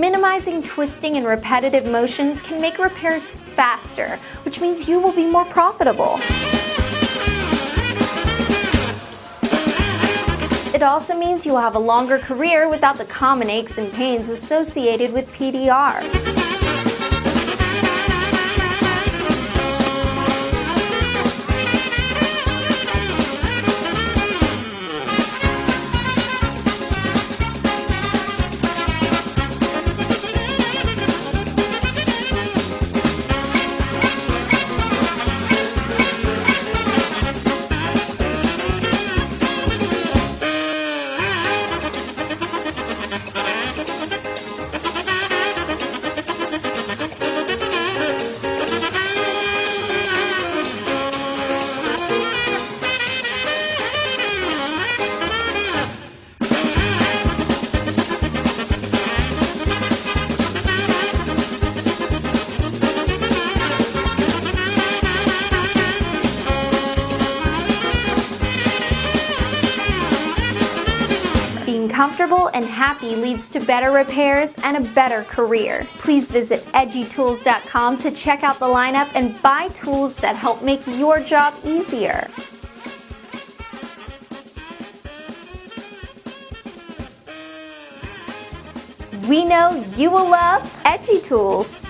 Minimizing twisting and repetitive motions can make repairs faster, which means you will be more profitable. It also means you will have a longer career without the common aches and pains associated with PDR. Being comfortable and happy leads to better repairs and a better career. Please visit edgytools.com to check out the lineup and buy tools that help make your job easier. We know you will love Edgy Tools.